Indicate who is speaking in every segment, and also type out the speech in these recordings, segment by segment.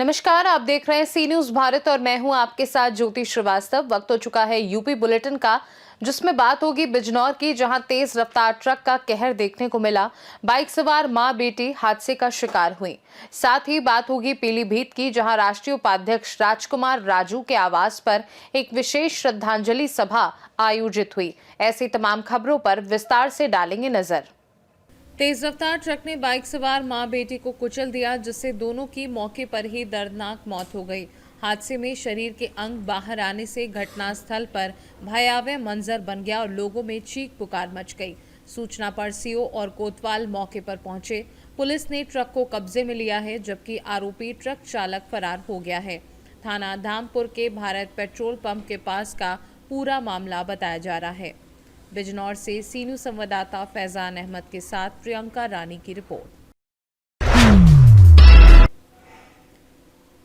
Speaker 1: नमस्कार, आप देख रहे हैं सी न्यूज भारत और मैं हूं आपके साथ ज्योति श्रीवास्तव। वक्त हो चुका है यूपी बुलेटिन का, जिसमें बात होगी बिजनौर की, जहां तेज रफ्तार ट्रक का कहर देखने को मिला। बाइक सवार मां बेटी हादसे का शिकार हुई। साथ ही बात होगी पीलीभीत की, जहां राष्ट्रीय उपाध्यक्ष राजकुमार राजू के आवास पर एक विशेष श्रद्धांजलि सभा आयोजित हुई। ऐसी तमाम खबरों पर विस्तार से डालेंगे नजर। तेज रफ्तार ट्रक ने बाइक सवार मां बेटी को कुचल दिया, जिससे दोनों की मौके पर ही दर्दनाक मौत हो गई। हादसे में शरीर के अंग बाहर आने से घटनास्थल पर भयावह मंजर बन गया और लोगों में चीख पुकार मच गई। सूचना पर सीओ और कोतवाल मौके पर पहुंचे। पुलिस ने ट्रक को कब्जे में लिया है, जबकि आरोपी ट्रक चालक फरार हो गया है। थाना धामपुर के भारत पेट्रोल पंप के पास का पूरा मामला बताया जा रहा है। बिजनौर से सी न्यूज संवाददाता फैजान अहमद के साथ प्रियंका रानी की रिपोर्ट।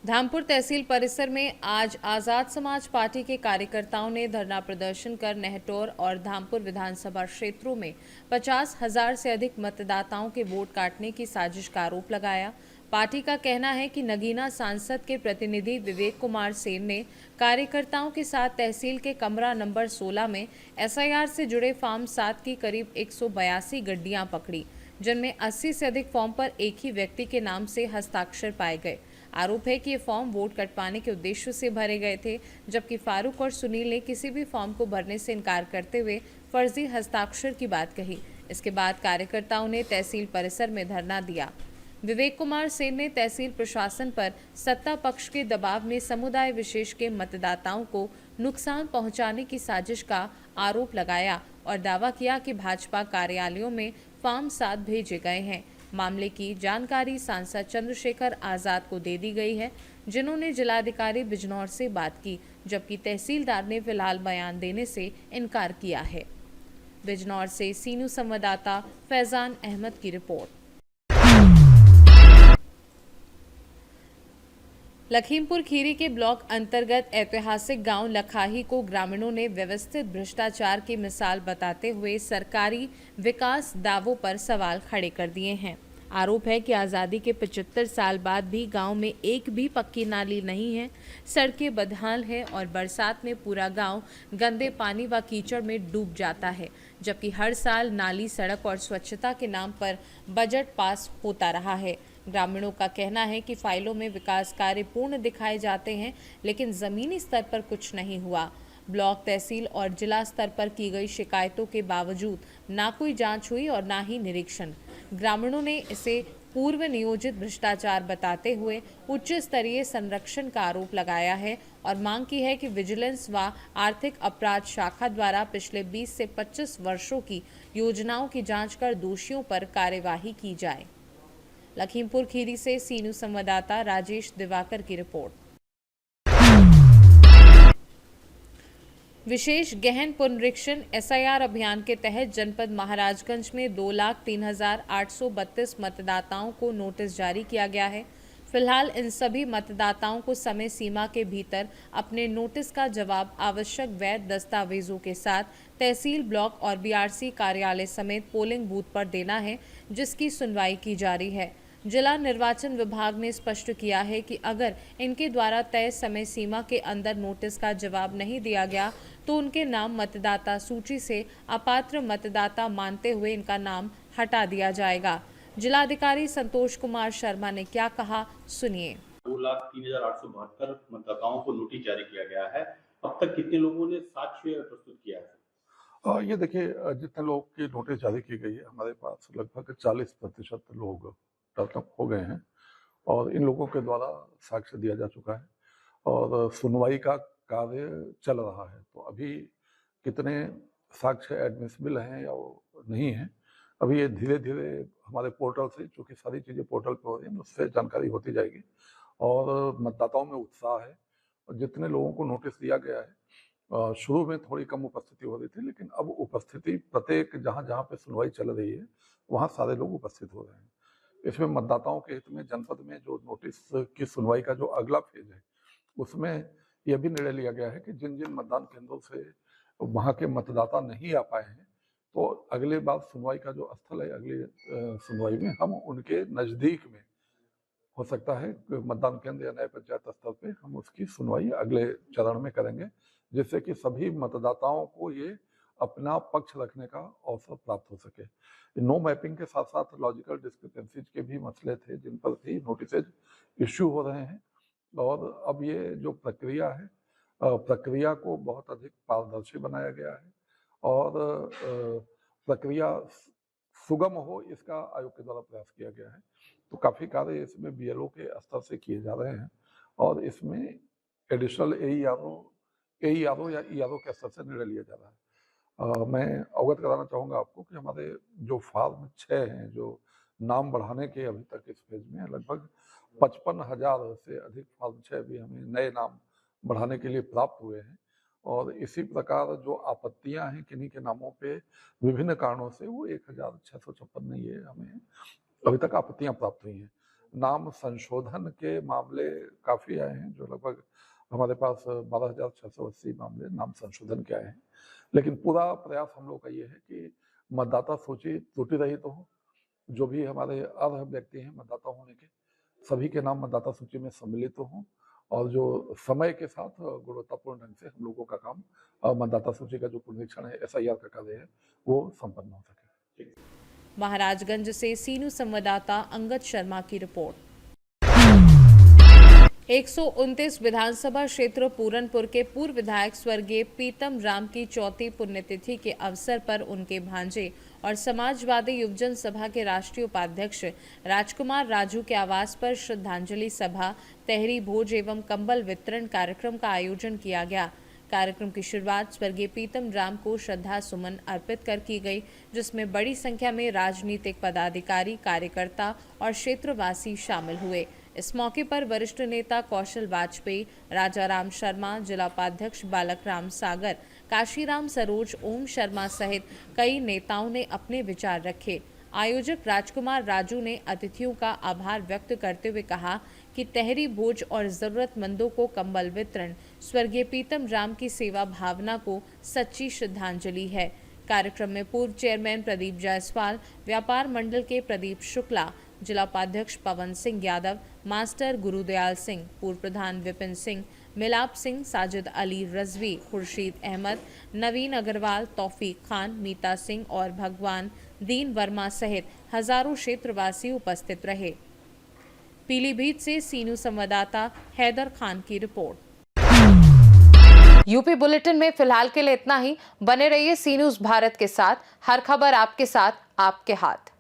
Speaker 1: धामपुर तहसील परिसर में आज आजाद समाज पार्टी के कार्यकर्ताओं ने धरना प्रदर्शन कर नेहटौर और धामपुर विधानसभा क्षेत्रों में 50,000 से अधिक मतदाताओं के वोट काटने की साजिश का आरोप लगाया। पार्टी का कहना है कि नगीना सांसद के प्रतिनिधि विवेक कुमार सेन ने कार्यकर्ताओं के साथ तहसील के कमरा नंबर 16 में एसआईआर से जुड़े फॉर्म 7 की करीब 182 गड्डियां पकड़ी, जिनमें 80 से अधिक फॉर्म पर एक ही व्यक्ति के नाम से हस्ताक्षर पाए गए। आरोप है कि ये फॉर्म वोट कटवाने के उद्देश्य से भरे गए थे, जबकि फारूक और सुनील ने किसी भी फॉर्म को भरने से इनकार करते हुए फर्जी हस्ताक्षर की बात कही। इसके बाद कार्यकर्ताओं ने तहसील परिसर में धरना दिया। विवेक कुमार सेन ने तहसील प्रशासन पर सत्ता पक्ष के दबाव में समुदाय विशेष के मतदाताओं को नुकसान पहुंचाने की साजिश का आरोप लगाया और दावा किया कि भाजपा कार्यालयों में फॉर्म 7 भेजे गए हैं। मामले की जानकारी सांसद चंद्रशेखर आजाद को दे दी गई है, जिन्होंने जिलाधिकारी बिजनौर से बात की, जबकि तहसीलदार ने फिलहाल बयान देने से इनकार किया है। बिजनौर से सी न्यूज संवाददाता फैजान अहमद की रिपोर्ट। लखीमपुर खीरी के ब्लॉक अंतर्गत ऐतिहासिक गांव लखाही को ग्रामीणों ने व्यवस्थित भ्रष्टाचार की मिसाल बताते हुए सरकारी विकास दावों पर सवाल खड़े कर दिए हैं। आरोप है कि आज़ादी के 75 साल बाद भी गांव में एक भी पक्की नाली नहीं है, सड़कें बदहाल हैं और बरसात में पूरा गांव गंदे पानी व कीचड़ में डूब जाता है, जबकि हर साल नाली, सड़क और स्वच्छता के नाम पर बजट पास होता रहा है। ग्रामीणों का कहना है कि फाइलों में विकास कार्य पूर्ण दिखाए जाते हैं, लेकिन जमीनी स्तर पर कुछ नहीं हुआ। ब्लॉक, तहसील और जिला स्तर पर की गई शिकायतों के बावजूद ना कोई जांच हुई और ना ही निरीक्षण। ग्रामीणों ने इसे पूर्व नियोजित भ्रष्टाचार बताते हुए उच्च स्तरीय संरक्षण का आरोप लगाया है और मांग की है कि विजिलेंस व आर्थिक अपराध शाखा द्वारा पिछले 20 से 25 वर्षों की योजनाओं की जांच कर दोषियों पर कार्यवाही की जाए। लखीमपुर खीरी से सी न्यूज संवाददाता राजेश दिवाकर की रिपोर्ट। विशेष गहन पुनरीक्षण एसआईआर अभियान के तहत जनपद महाराजगंज में 2,03,832 मतदाताओं को नोटिस जारी किया गया है। फिलहाल इन सभी मतदाताओं को समय सीमा के भीतर अपने नोटिस का जवाब आवश्यक वैध दस्तावेजों के साथ तहसील, ब्लॉक और बीआरसी कार्यालय समेत पोलिंग बूथ पर देना है, जिसकी सुनवाई की जा रही है। जिला निर्वाचन विभाग ने स्पष्ट किया है कि अगर इनके द्वारा तय समय सीमा के अंदर नोटिस का जवाब नहीं दिया गया तो उनके नाम मतदाता सूची से अपात्र मतदाता मानते हुए इनका नाम हटा दिया जाएगा। जिलाधिकारी संतोष कुमार शर्मा ने क्या कहा, सुनिए।
Speaker 2: 2,03,872 मतदाताओं को नोटिस जारी किया गया है। अब तक कितने लोगों ने साक्ष्य प्रस्तुत किया है?
Speaker 3: ये देखिए, जितने लोग की नोटिस जारी की गई है, हमारे पास लगभग 40% लोग टर्नअप हो गए हैं और इन लोगों के द्वारा साक्ष्य दिया जा चुका है और सुनवाई का कार्य चल रहा है। तो अभी कितने साक्ष्य एडमिसिबल हैं या नहीं है, अभी ये धीरे धीरे हमारे पोर्टल से, चूँकि सारी चीज़ें पोर्टल पे हो रही हैं, उससे जानकारी होती जाएगी और मतदाताओं में उत्साह है। और जितने लोगों को नोटिस दिया गया है, शुरू में थोड़ी कम उपस्थिति हो रही थी, लेकिन अब उपस्थिति प्रत्येक जहाँ जहाँ पे सुनवाई चल रही है वहाँ सारे लोग उपस्थित हो रहे हैं। इसमें मतदाताओं के हित में जनपद में जो नोटिस की सुनवाई का जो अगला फेज है, उसमें यह भी निर्णय लिया गया है कि जिन जिन मतदान केंद्रों से वहाँ के मतदाता नहीं आ पाए हैं, तो अगले बार सुनवाई का जो स्थल है, अगली सुनवाई में हम उनके नज़दीक में हो सकता है कि मतदान केंद्र या नए पंचायत स्तर पे हम उसकी सुनवाई अगले चरण में करेंगे, जिससे कि सभी मतदाताओं को ये अपना पक्ष रखने का अवसर प्राप्त हो सके। नो मैपिंग के साथ साथ लॉजिकल डिस्क्रिपेंसीज के भी मसले थे जिन पर भी नोटिसेज इश्यू हो रहे हैं, और अब ये जो प्रक्रिया है, प्रक्रिया को बहुत अधिक पारदर्शी बनाया गया है और प्रक्रिया सुगम हो, इसका आयोग के द्वारा प्रयास किया गया है। तो काफ़ी कार्य इसमें BLO के स्तर से किए जा रहे हैं और इसमें एडिशनल AERO या ERO के स्तर से निर्णय लिया जा रहा है। मैं अवगत कराना चाहूँगा आपको कि हमारे जो फार्म 6 हैं, जो नाम बढ़ाने के अभी तक इस फेज में लगभग 55,000 से अधिक फार्म 6 भी हमें नए नाम बढ़ाने के लिए प्राप्त हुए हैं, और इसी प्रकार जो आपत्तियां हैं किन्हीं के नामों पे विभिन्न कारणों से, वो 1,656 नहीं है, हमें अभी तक आपत्तियां प्राप्त हुई हैं। नाम संशोधन के मामले काफ़ी आए हैं, जो लगभग हमारे पास 12,680 मामले नाम संशोधन के आए हैं। लेकिन पूरा प्रयास हम लोग का ये है कि मतदाता सूची त्रुटि रहित हो, जो भी हमारे अर्ह व्यक्ति हैं मतदाता होने के, सभी के नाम मतदाता सूची में सम्मिलित हों, और जो समय के साथ गुणवत्तापूर्ण ढंग से हम लोगों का काम मतदाता सूची का जो पुनरीक्षण है, SIR का कार्य है, वो संपन्न हो सके।
Speaker 1: महाराजगंज से सीनू संवाददाता अंगद शर्मा की रिपोर्ट। 129 विधानसभा क्षेत्र पूरनपुर के पूर्व विधायक स्वर्गीय पीतम राम की चौथी पुण्यतिथि के अवसर पर उनके भांजे और समाजवादी युवजन सभा के राष्ट्रीय उपाध्यक्ष राजकुमार राजू के आवास पर श्रद्धांजलि सभा, तहरी भोज एवं कंबल वितरण कार्यक्रम का आयोजन किया गया। कार्यक्रम की शुरुआत स्वर्गीय पीतम राम को श्रद्धा सुमन अर्पित कर की गई, जिसमें बड़ी संख्या में राजनीतिक पदाधिकारी, कार्यकर्ता और क्षेत्रवासी शामिल हुए। इस मौके पर वरिष्ठ नेता कौशल वाजपेयी, राजाराम शर्मा, जिला उपाध्यक्ष बालक राम सागर, काशीराम सरोज, ओम शर्मा सहित कई नेताओं ने अपने विचार रखे। आयोजक राजकुमार राजू ने अतिथियों का आभार व्यक्त करते हुए कहा कि तहरी भोज और जरूरतमंदों को कंबल वितरण स्वर्गीय पीतम राम की सेवा भावना को सच्ची श्रद्धांजलि है। कार्यक्रम में पूर्व चेयरमैन प्रदीप जायसवाल, व्यापार मंडल के प्रदीप शुक्ला, जिला उपाध्यक्ष पवन सिंह यादव, मास्टर गुरुदयाल सिंह, पूर्व प्रधान विपिन सिंह, मिलाप सिंह, साजिद अली रजवी, खुर्शीद अहमद, नवीन अग्रवाल, तौफीक खान, मीता सिंह और भगवान दीन वर्मा सहित हजारों क्षेत्रवासी उपस्थित रहे। पीलीभीत से सीनू संवाददाता हैदर खान की रिपोर्ट। यूपी बुलेटिन में फिलहाल के लिए इतना ही। बने रहिए सी न्यूज़ भारत के साथ। हर खबर आपके साथ, आपके हाथ।